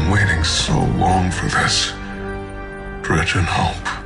been waiting so long for this. Dredge and hope.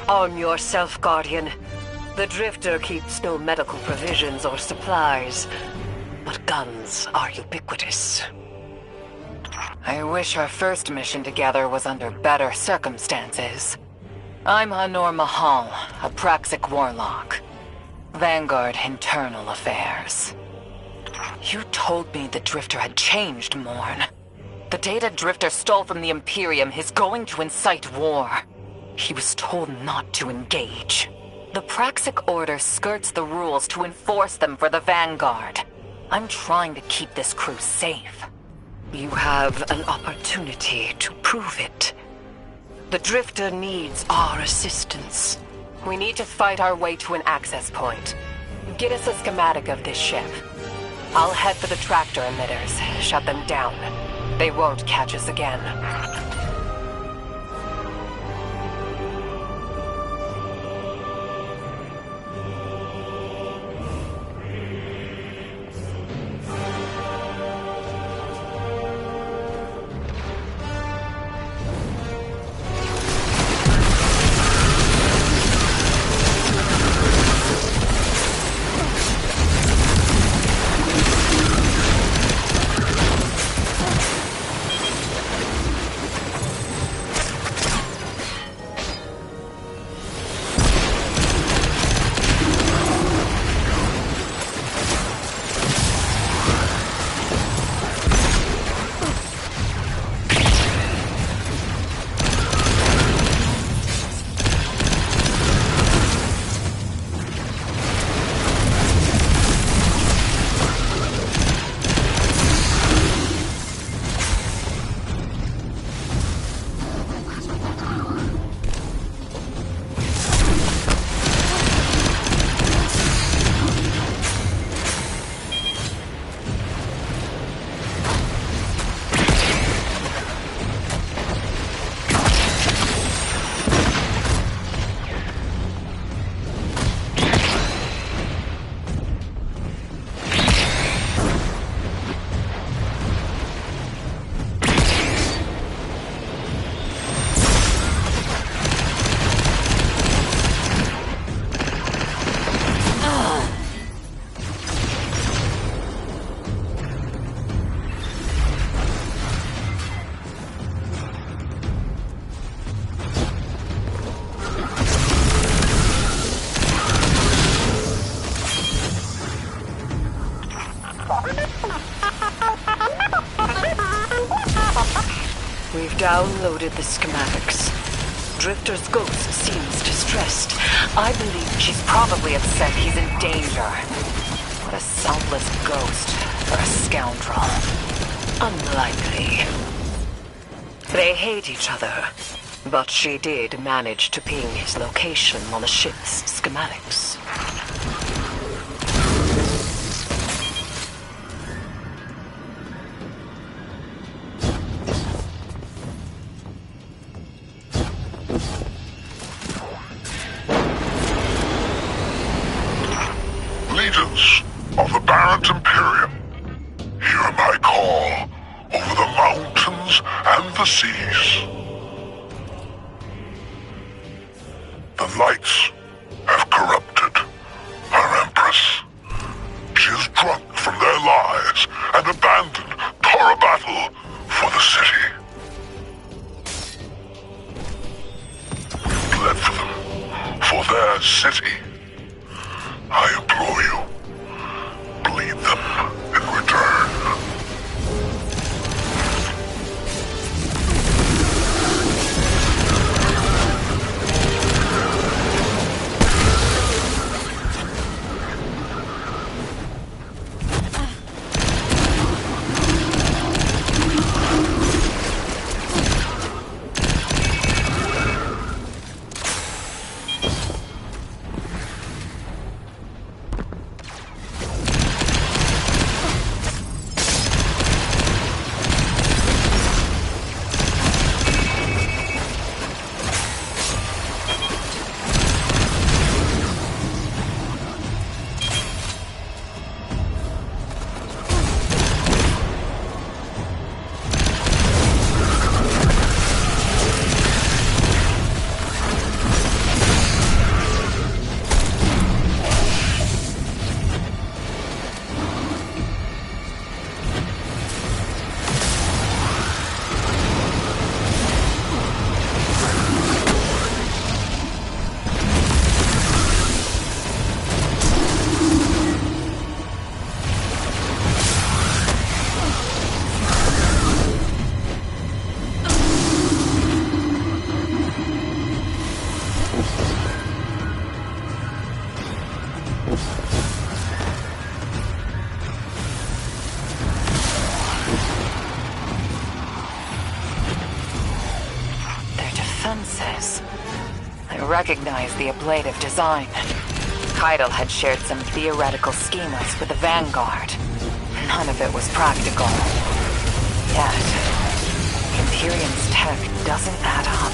Arm yourself, Guardian. The Drifter keeps no medical provisions or supplies, but guns are ubiquitous. I wish our first mission together was under better circumstances. I'm Hanor Mahal, a Praxic warlock. Vanguard Internal Affairs. You told me the Drifter had changed, Morn. The data Drifter stole from the Imperium is going to incite war. He was told not to engage. The Praxic Order skirts the rules to enforce them for the Vanguard. I'm trying to keep this crew safe. You have an opportunity to prove it. The Drifter needs our assistance. We need to fight our way to an access point. Get us a schematic of this ship. I'll head for the tractor emitters, shut them down. They won't catch us again. We've downloaded the schematics. Drifter's ghost seems distressed. I believe She's probably upset he's in danger. What a selfless ghost for a scoundrel. unlikely. They hate each other, but she did manage to ping his location on the ship's schematics. Legions of the Barrent Imperium, hear my call. The Lights have corrupted our Empress. She has drunk from their lies and abandoned Torobatl for the city. You bled for them, for their city. I implore you, bleed them in return. I recognize the ablative design. Caiatl had shared some theoretical schemas with the Vanguard. None of it was practical. Yet, Imperium's tech doesn't add up.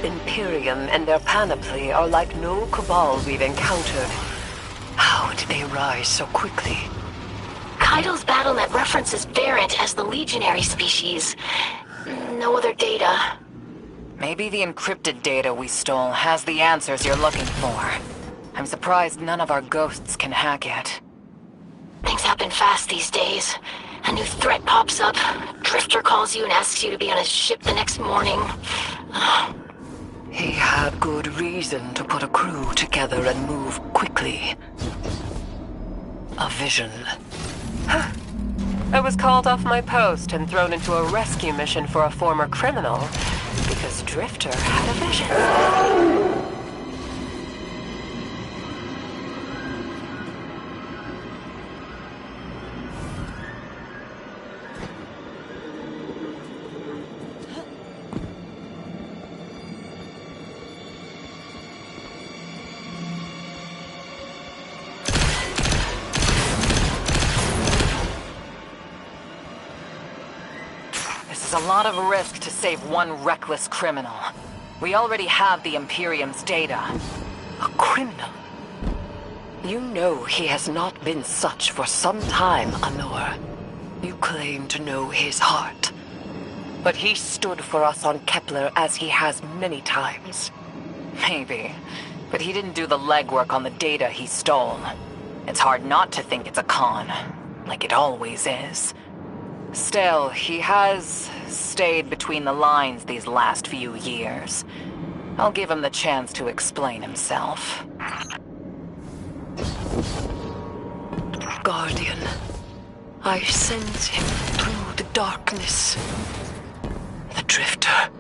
Imperium and their panoply are like no Cabal we've encountered. How did they rise so quickly? Caiatl's BattleNet references Varant as the legionary species. No other data. Maybe the encrypted data we stole has the answers you're looking for. I'm surprised none of our ghosts can hack it. Things happen fast these days. A new threat pops up. Drifter calls you and asks you to be on his ship the next morning. He had good reason to put a crew together and move quickly. A vision. I was called off my post and thrown into a rescue mission for a former criminal because Drifter had a vision. a lot of risk to save one reckless criminal. We already have the Imperium's data. A criminal? You know he has not been such for some time, Anor. You claim to know his heart. But he stood for us on Kepler as he has many times. Maybe. But he didn't do the legwork on the data he stole. It's hard not to think it's a con. Like it always is. Still, he has stayed between the lines these last few years. I'll give him the chance to explain himself. Guardian, I sense him through the darkness. The Drifter.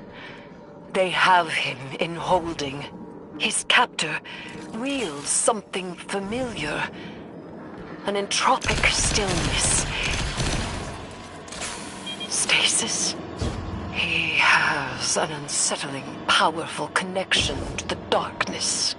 They have him in holding. His captor wields something familiar. An entropic stillness. Stasis? He has an unsettling, powerful connection to the darkness.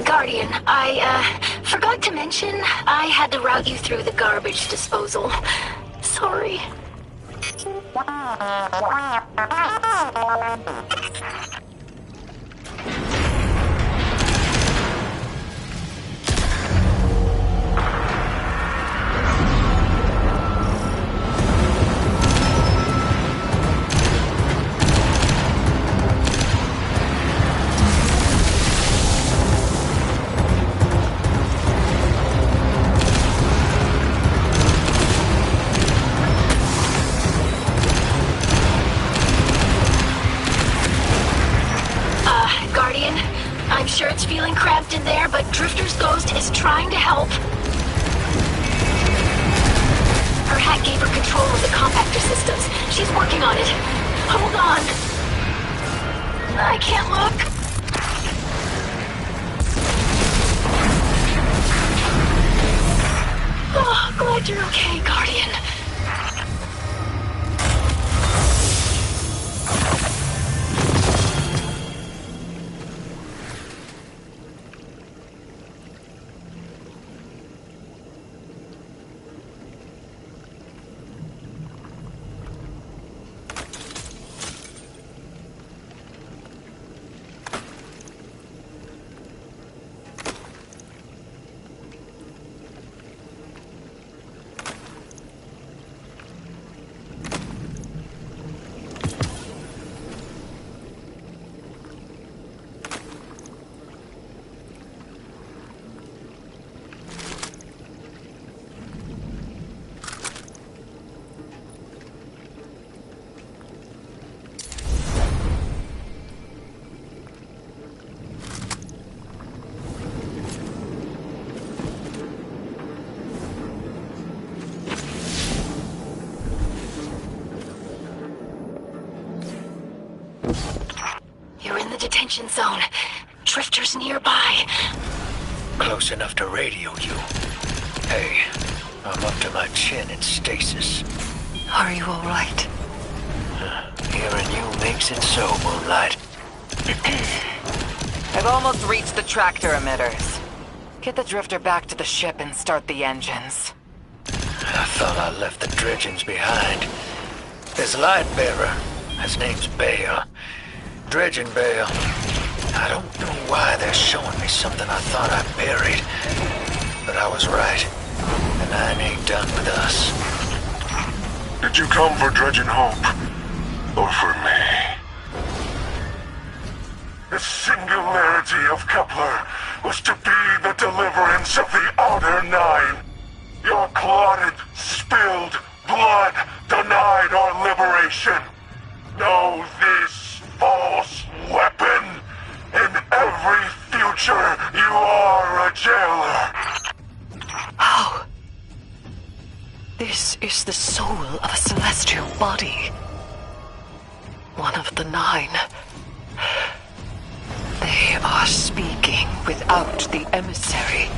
Guardian, I forgot to mention I had to route you through the garbage disposal. Sorry. Guardian, I'm sure it's feeling cramped in there, but Drifter's ghost is trying to help. Her hack gave her control of the compactor systems. She's working on it. Hold on. I can't look. Oh, glad you're okay, Guardian. You're in the detention zone. Drifter's nearby. Close enough to radio you. Hey, I'm up to my chin in stasis. Are you all right? Hearing you makes it so, Moonlight. I've almost reached the tractor emitters. Get the Drifter back to the ship and start the engines. I thought I left the dredgings behind. This light bearer, his name's Bale. Dredging Bale. I don't know why they're showing me something I thought I buried. But I was right. The Nine ain't done with us. Did you come for Dredging Hope? Or for me? The singularity of Kepler was to be the deliverance of the Outer Nine. Your clotted, spilled blood denied our liberation. Know this false weapon. In every future soul of a celestial body. One of the 9. They are speaking without the emissary.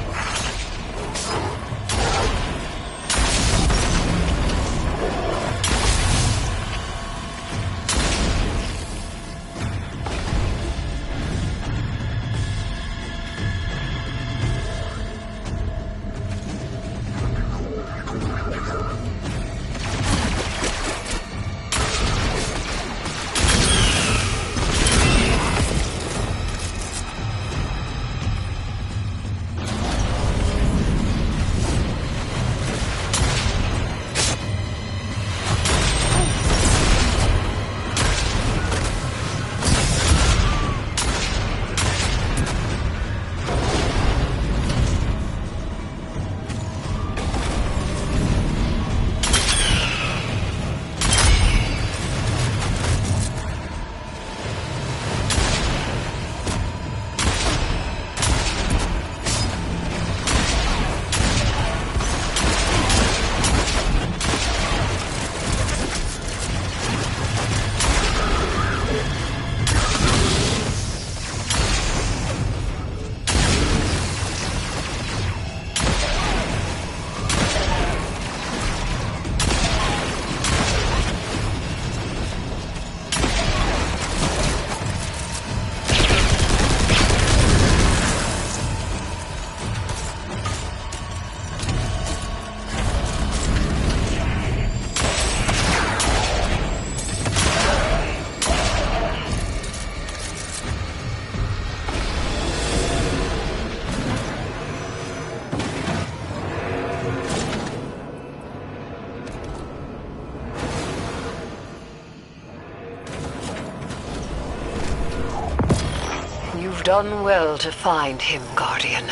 You've done well to find him, Guardian.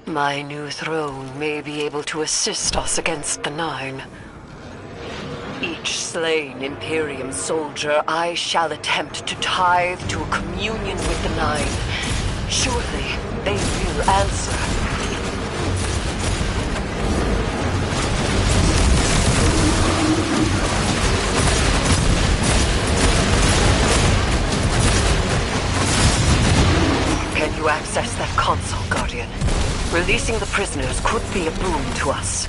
My new throne may be able to assist us against the 9. Each slain Imperium soldier I shall attempt to tithe to a communion with the 9. Surely they will answer. Can you access that console, Guardian? Releasing the prisoners could be a boon to us.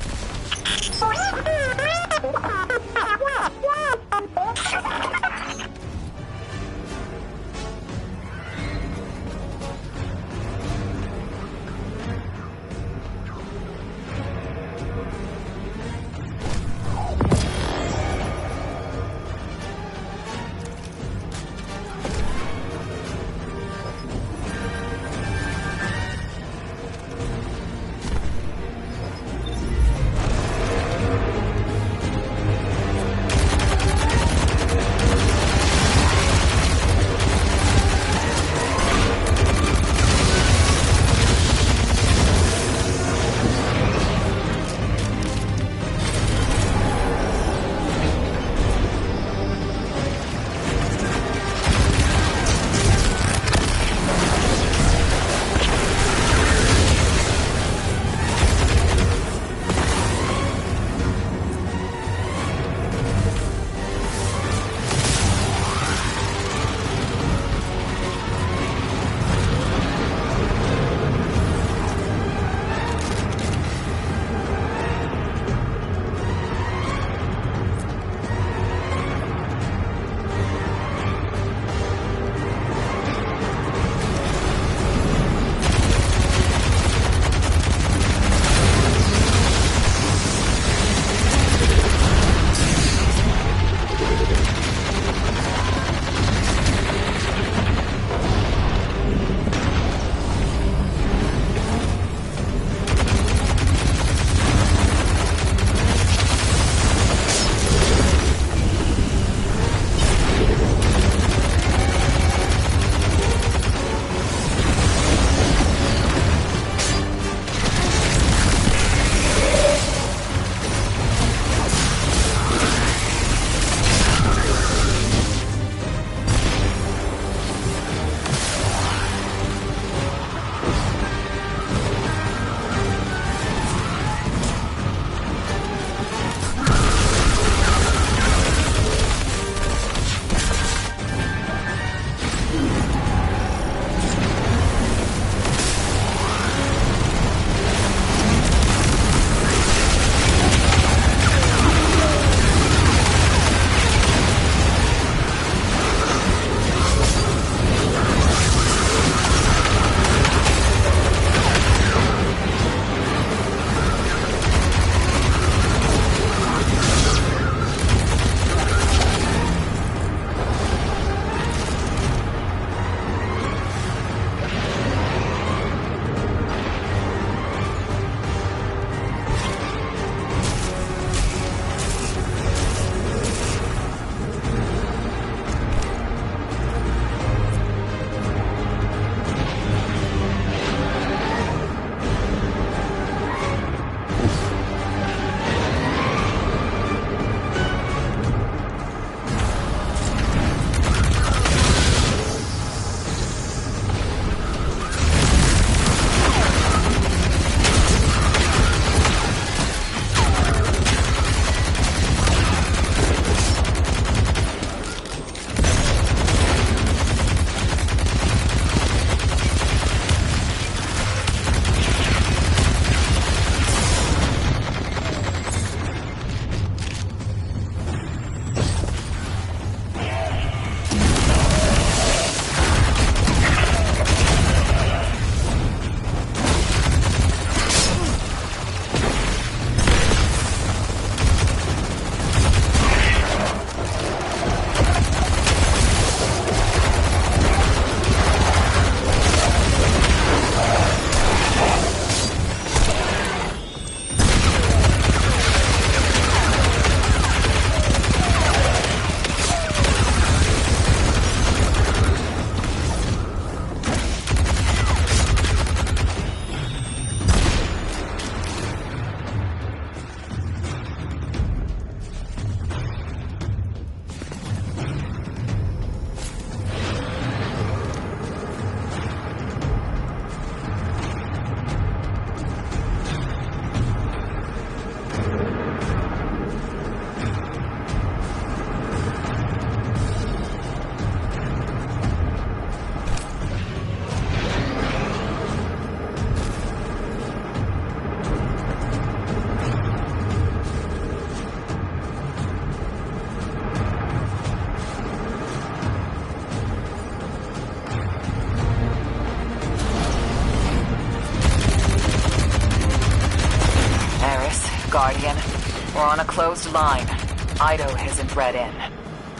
on a closed line. Ido isn't read in.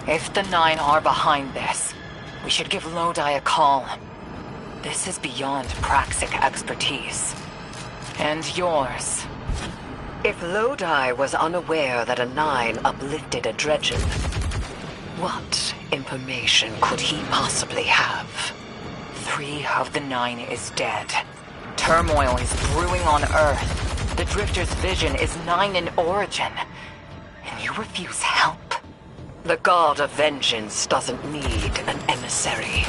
If the Nine are behind this, we should give Lodi a call. This is beyond Praxic expertise. And yours. If Lodi was unaware that a Nine uplifted a Dredgen, what information could he possibly have? 3 of the 9 is dead. Turmoil is brewing on Earth. The Drifter's vision is 9 in origin. And you refuse help? The God of Vengeance doesn't need an emissary.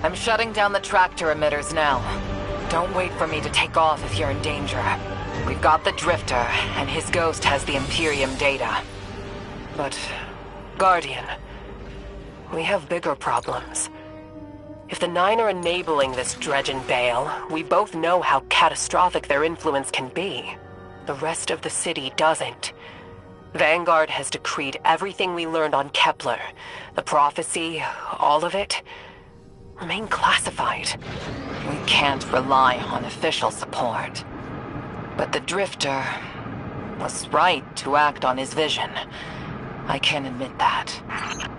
I'm shutting down the tractor emitters now. Don't wait for me to take off if you're in danger. We've got the Drifter, and his ghost has the Imperium data. But, Guardian, we have bigger problems. If the Nine are enabling this Dredgen Bale, we both know how catastrophic their influence can be. The rest of the city doesn't. Vanguard has decreed everything we learned on Kepler, the prophecy, all of it, remain classified. We can't rely on official support. But the Drifter was right to act on his vision. I can admit that.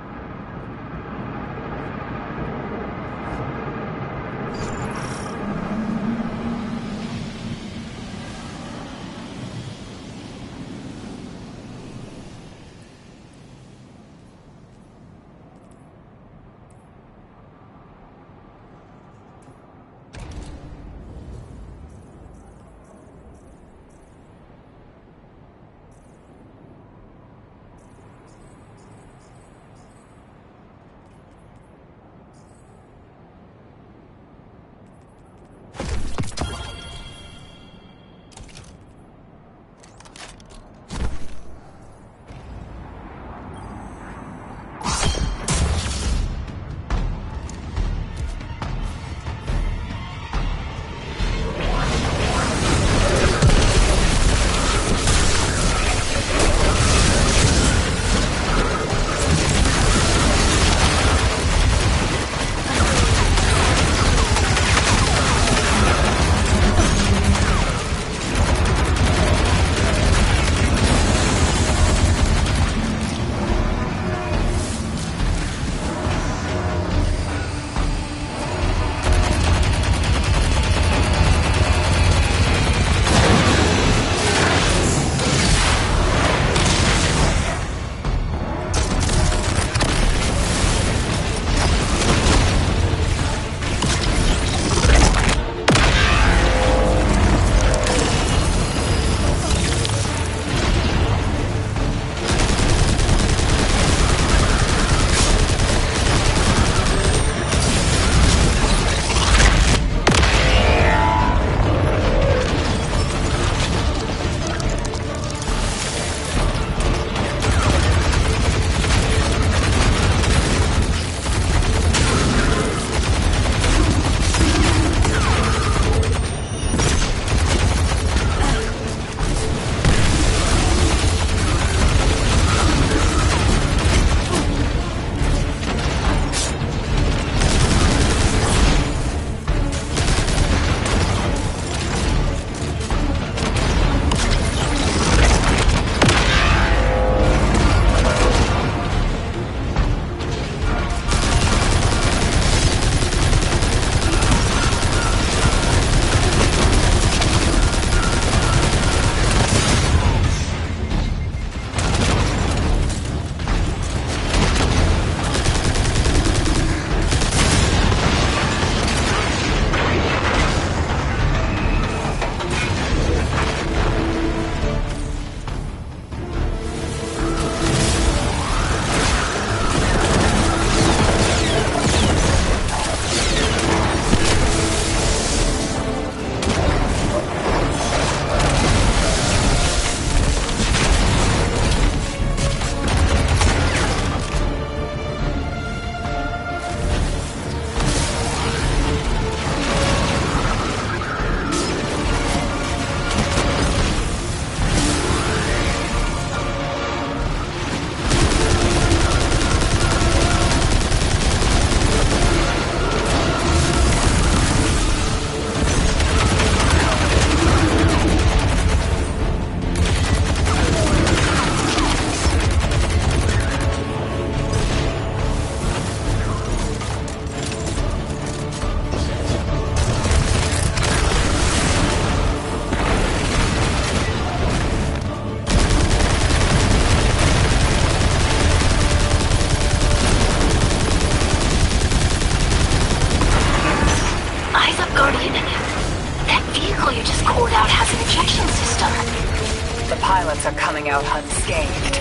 the pilots are coming out unscathed.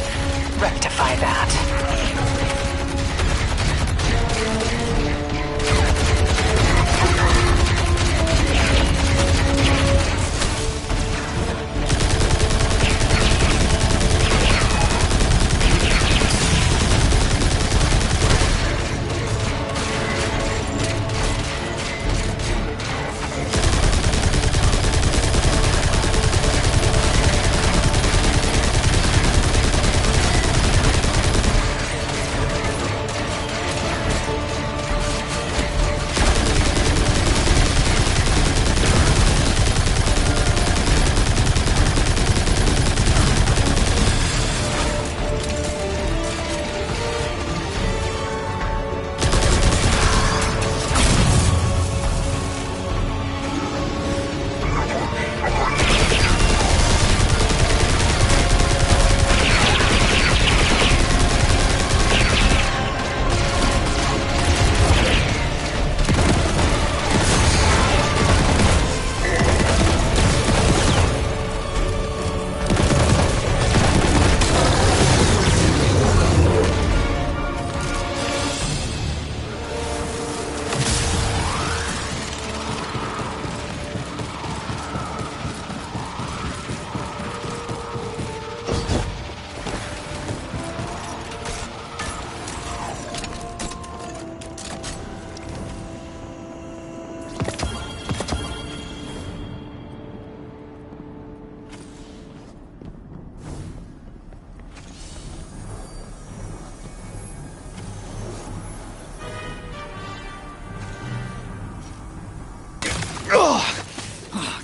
Rectify that.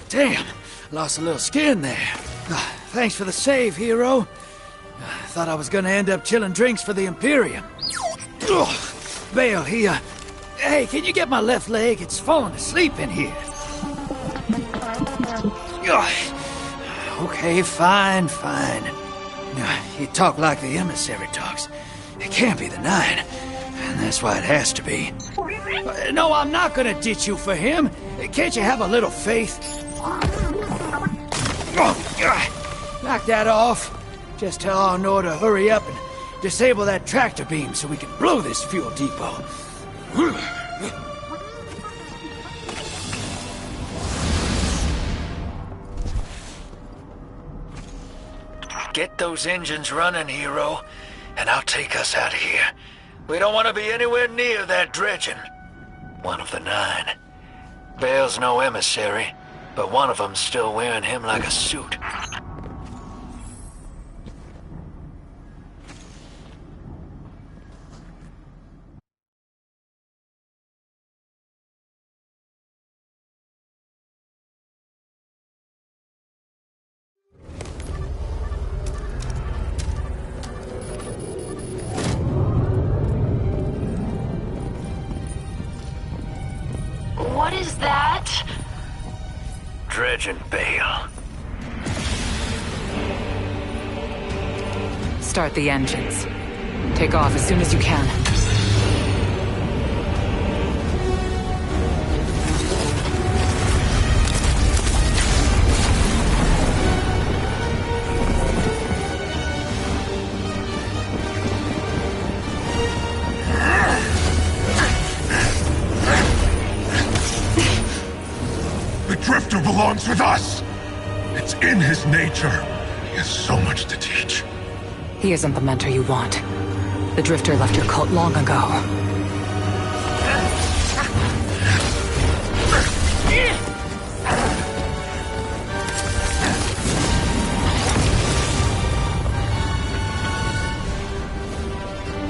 Damn, lost a little skin there. Thanks for the save, hero. Thought I was gonna end up chilling drinks for the Imperium. Bale, hey, can you get my left leg? It's falling asleep in here. Okay, fine. You talk like the emissary talks. It can't be the Nine, and that's why it has to be. No, I'm not gonna ditch you for him. Can't you have a little faith? Knock that off. Just tell Arnor to hurry up and disable that tractor beam so we can blow this fuel depot. Get those engines running, hero, and I'll take us out of here. We don't want to be anywhere near that dredging. One of the Nine. Bale's no emissary, but one of them's still wearing him like a suit. What is that? Dredging Bale. Start the engines. Take off as soon as you can. Drifter belongs with us! It's in his nature. He has so much to teach. He isn't the mentor you want. The Drifter left your cult long ago.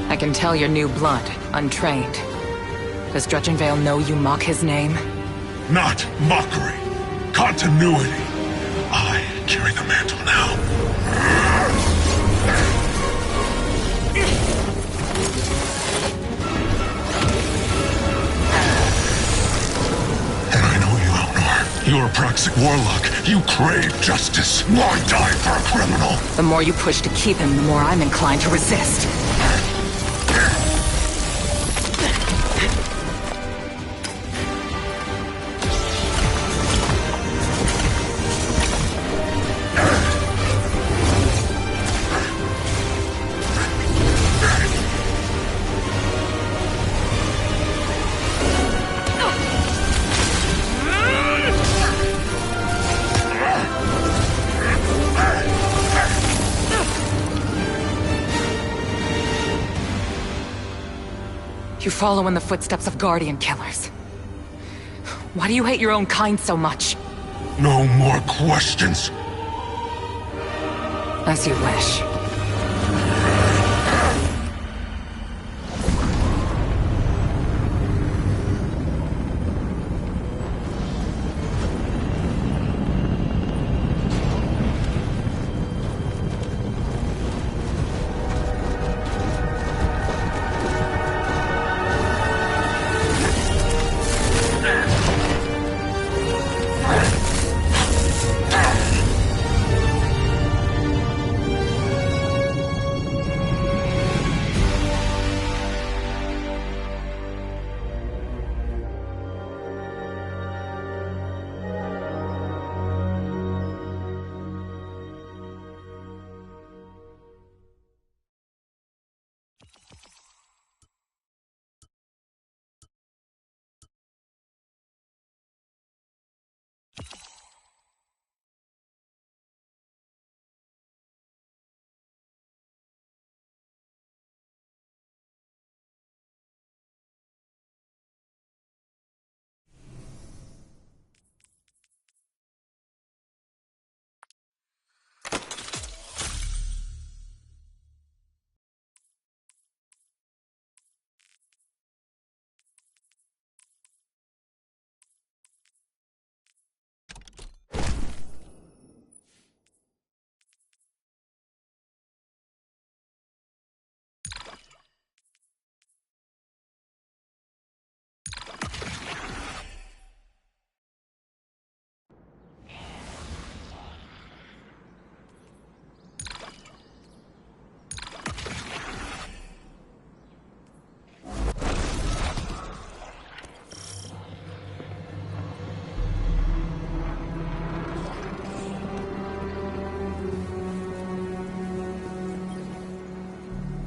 I can tell you're new blood, untrained. Does Dredgenvale know you mock his name? Not mockery. Continuity. I carry the mantle now. And I know you, Elnor. You're a Praxic warlock. You crave justice. Why die for a criminal? The more you push to keep him, the more I'm inclined to resist. You follow in the footsteps of Guardian killers. Why do you hate your own kind so much? No more questions. As you wish.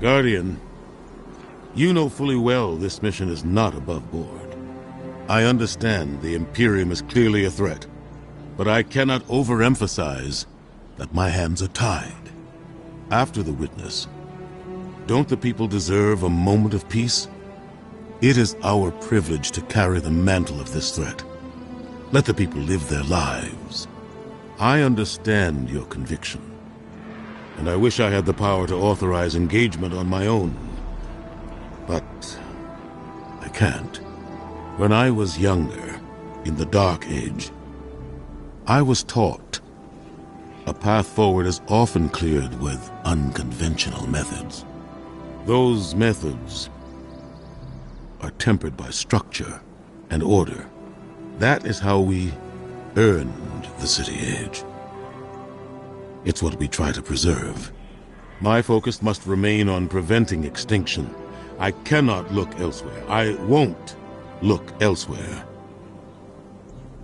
Guardian, you know fully well this mission is not above board. I understand the Imperium is clearly a threat, but I cannot overemphasize that my hands are tied. After the witness, don't the people deserve a moment of peace? It is our privilege to carry the mantle of this threat. Let the people live their lives. I understand your conviction, and I wish I had the power to authorize engagement on my own. But I can't. When I was younger, in the Dark Age, I was taught a path forward is often cleared with unconventional methods. Those methods are tempered by structure and order. That is how we earned the City Age. It's what we try to preserve. My focus must remain on preventing extinction. I cannot look elsewhere. I won't look elsewhere.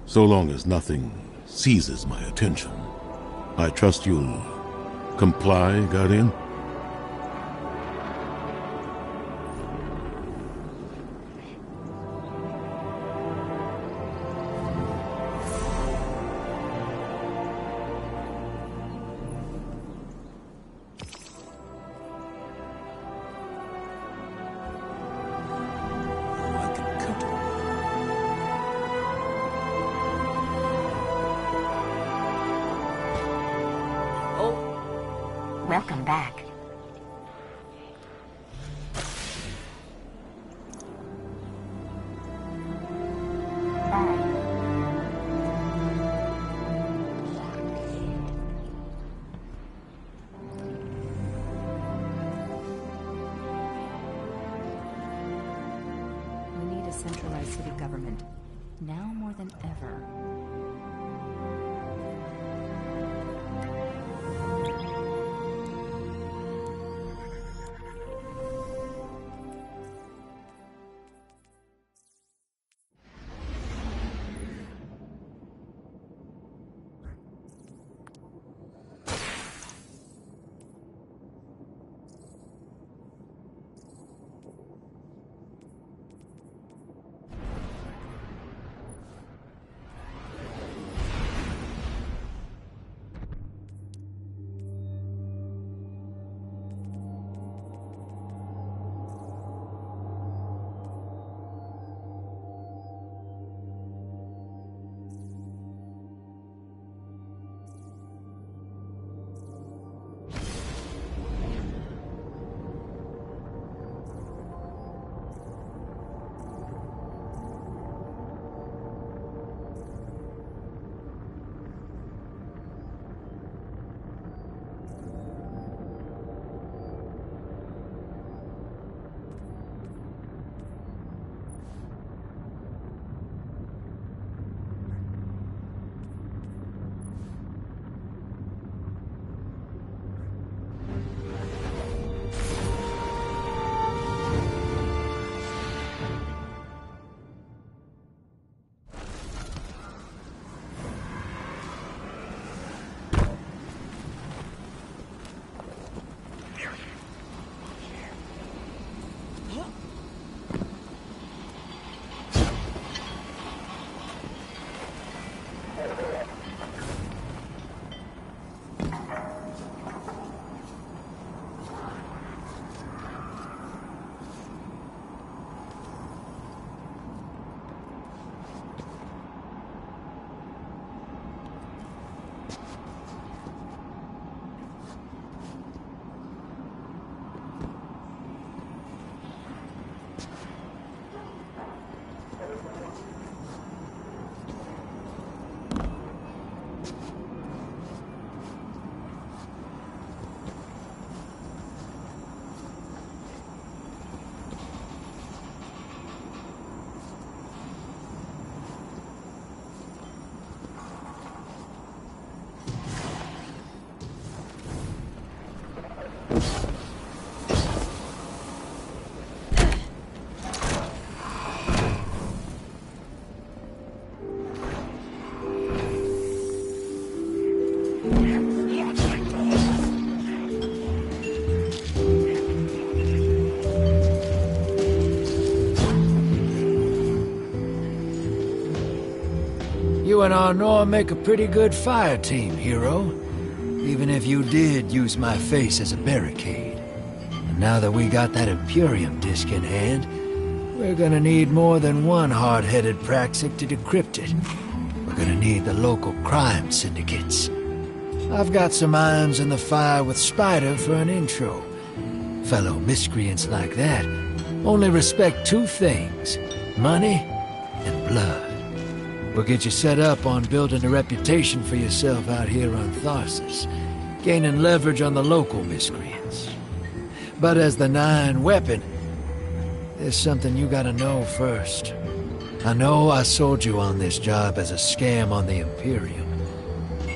So long as nothing seizes my attention. I trust you'll comply, Guardian? Welcome back. We need a centralized city government, now more than ever. You and Arnor make a pretty good fire team, hero. Even if you did use my face as a barricade. And now that we got that Imperium disk in hand, we're gonna need more than one hard-headed Praxic to decrypt it. We're gonna need the local crime syndicates. I've got some irons in the fire with Spider for an intro. Fellow miscreants like that only respect two things: money and blood. We'll get you set up on building a reputation for yourself out here on Tharsis, gaining leverage on the local miscreants. But as the Nine weapon, there's something you gotta know first. I know I sold you on this job as a scam on the Imperium,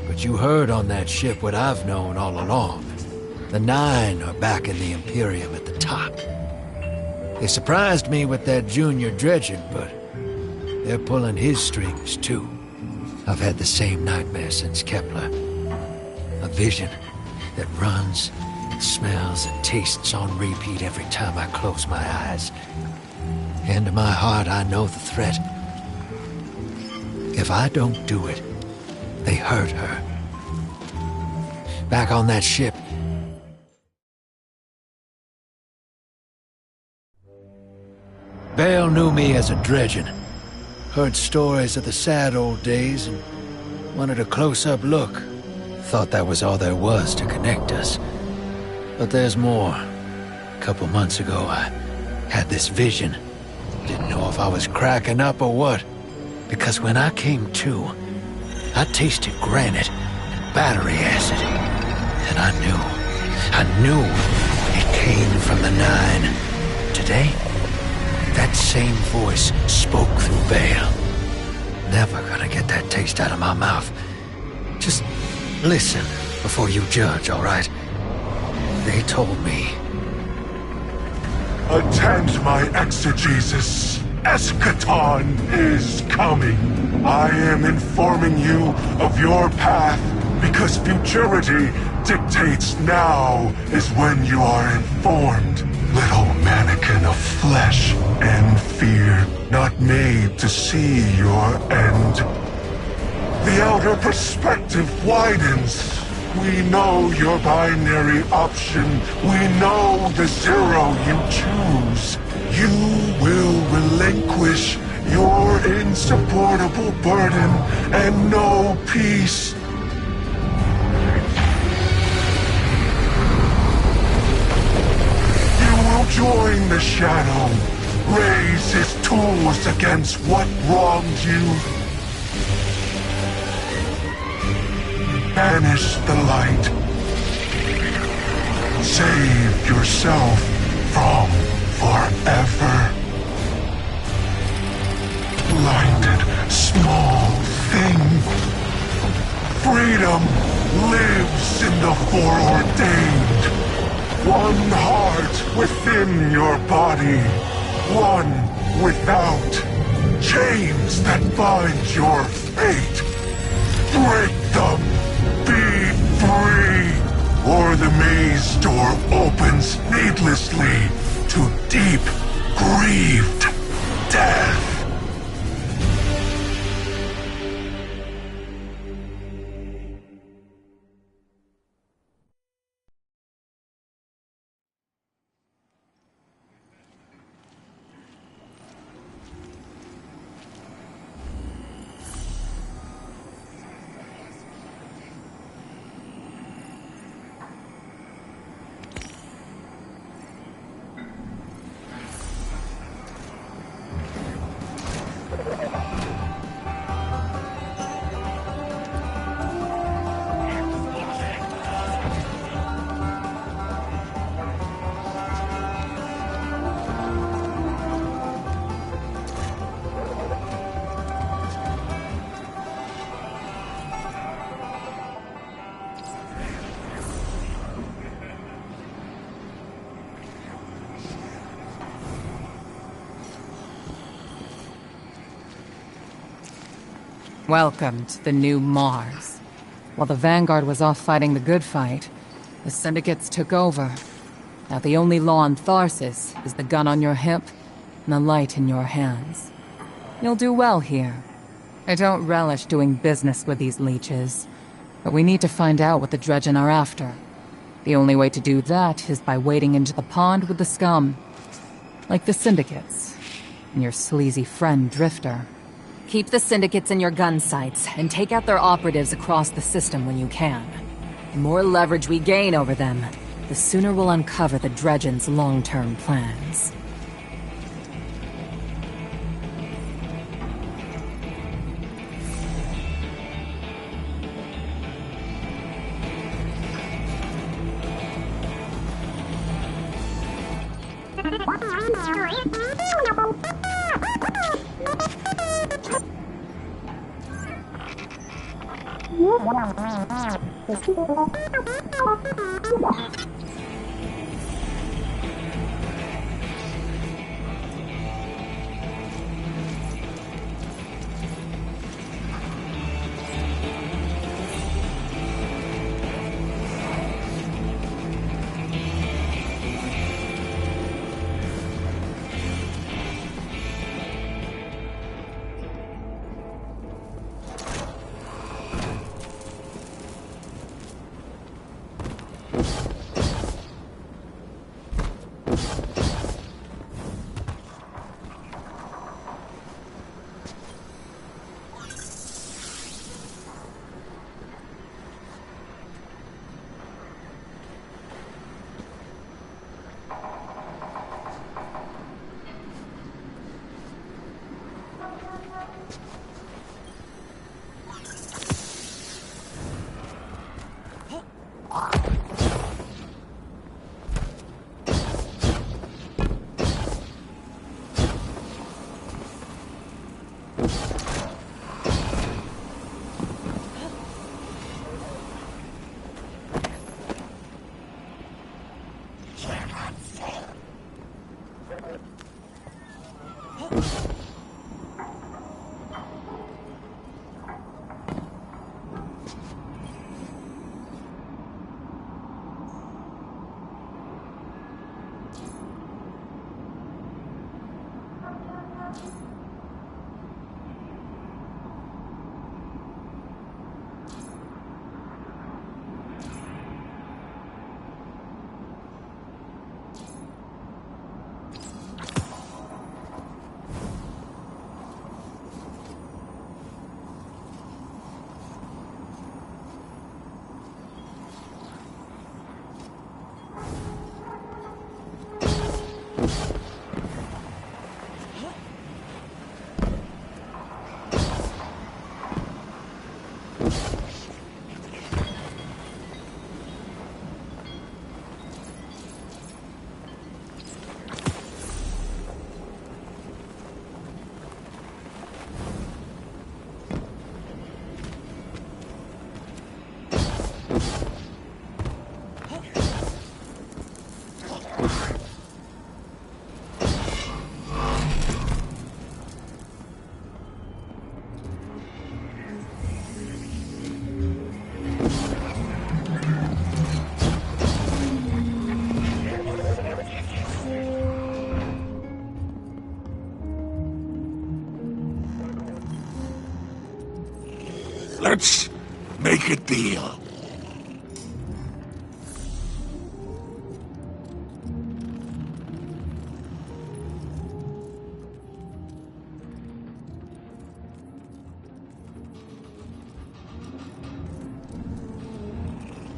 but you heard on that ship what I've known all along. The Nine are backing the Imperium at the top. They surprised me with that junior dredger, but they're pulling his strings too. I've had the same nightmare since Kepler. A vision that runs, smells, and tastes on repeat every time I close my eyes. And in my heart, I know the threat. If I don't do it, they hurt her. Back on that ship, Bale knew me as a dredgen. Heard stories of the sad old days and wanted a close-up look. Thought that was all there was to connect us. But there's more. A couple months ago, I had this vision. Didn't know if I was cracking up or what. Because when I came to, I tasted granite and battery acid. And I knew it came from the Nine. Today, that same voice spoke through Bale. Never gonna get that taste out of my mouth. Just listen before you judge, all right? They told me. Attend my exegesis. Eschaton is coming. I am informing you of your path because futurity dictates now is when you are informed. Little mannequin of flesh and fear, not made to see your end. The outer perspective widens. We know your binary option. We know the zero you choose. You will relinquish your insupportable burden and know peace. Join the Shadow. Raise his tools against what wronged you. Banish the light. Save yourself from forever. Blinded, small thing. Freedom lives in the foreordained. One heart within your body. One without. Chains that bind your fate. Break them. Be free. Or the maze door opens needlessly to deep, grieved death. Welcome to the new Mars. While the Vanguard was off fighting the good fight, the Syndicates took over. Now the only law on Tharsis is the gun on your hip and the light in your hands. You'll do well here. I don't relish doing business with these leeches, but we need to find out what the Dredgen are after. The only way to do that is by wading into the pond with the scum. Like the Syndicates, and your sleazy friend Drifter. Keep the Syndicates in your gun sights, and take out their operatives across the system when you can. The more leverage we gain over them, the sooner we'll uncover the Dredgen's long-term plans. Let's make a deal.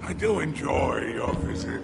I do enjoy your visit.